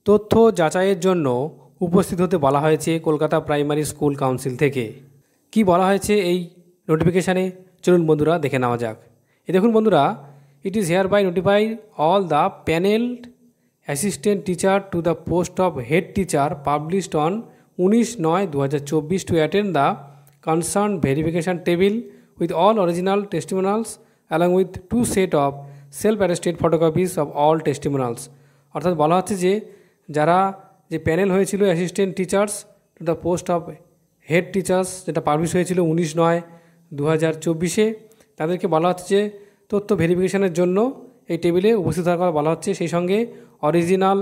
তথ্য যাচাইয়ের জন্য উপস্থিত হতে বলা হয়েছে কলকাতা প্রাইমারি স্কুল কাউন্সিল থেকে। কি বলা হয়েছে এই নোটিফিকেশানে, চলুন বন্ধুরা দেখে নেওয়া যাক। দেখুন বন্ধুরা, it is hereby notified all the panelled assistant teacher to the post of head teacher published on 19/9/2024 to attend the concerned verification table with all original testimonials along with 2 set of self-attested photocopies of all testimonials। অর্থাৎ বলা হচ্ছে যে যারা যে panel হয়েছিল assistant teachers two the post of head teachers, যেটা publish হয়েছিল 19/9/2024, তাদেরকে বলা হচ্ছে যে তথ্য ভেরিফিকেশনের জন্য এই টেবিলে উপস্থিত থাকার বলা হচ্ছে। সেই সঙ্গে অরিজিনাল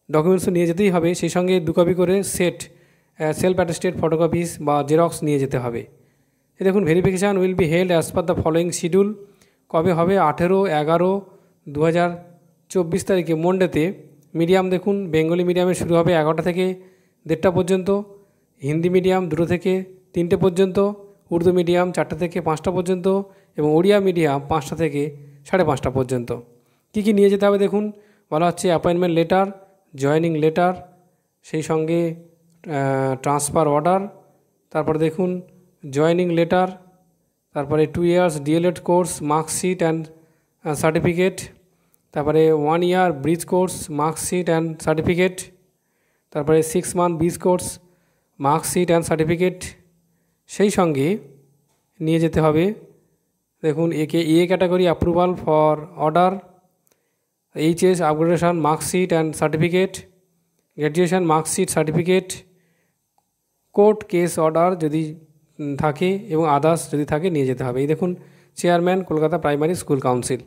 ডকুমেন্টসও নিয়ে যেতেই হবে, সেই সঙ্গে 2 কপি করে সেলফ অ্যাটেস্টেড ফটোকপিস বা জেরক্স নিয়ে যেতে হবে। দেখুন, verification will be held as per the following schedule. কবে হবে? 18/11/2024 তারিখে মন্ডেতে। মিডিয়াম দেখুন, বেঙ্গলি মিডিয়ামে শুরু হবে 11টা থেকে 1:30 পর্যন্ত, হিন্দি মিডিয়াম 2টো থেকে 3টে পর্যন্ত, উর্দু মিডিয়াম 4টা থেকে 5টা পর্যন্ত এবং ওড়িয়া মিডিয়াম 5টা থেকে 5:30 পর্যন্ত। কী কী নিয়ে যেতে হবে দেখুন, বলা হচ্ছে অ্যাপয়েন্টমেন্ট লেটার, জয়েনিং লেটার, সেই সঙ্গে ট্রান্সফার অর্ডার, তারপরে দেখুন জয়েনিং লেটার, তারপরে 2 years D.El.Ed course marksheet and certificate, তারপরে 1 year bridge course marksheet and certificate, তারপরে 6 month bridge course marksheet and certificate. সেই সঙ্গে নিয়ে যেতে হবে দেখুন A category approval for order, HS upgradation marksheet and certificate, graduation marksheet certificate, court case order যদি থাকে এবং আদার্স যদি থাকে নিয়ে যেতে হবে। এই দেখুন chairman Kolkata primary school council.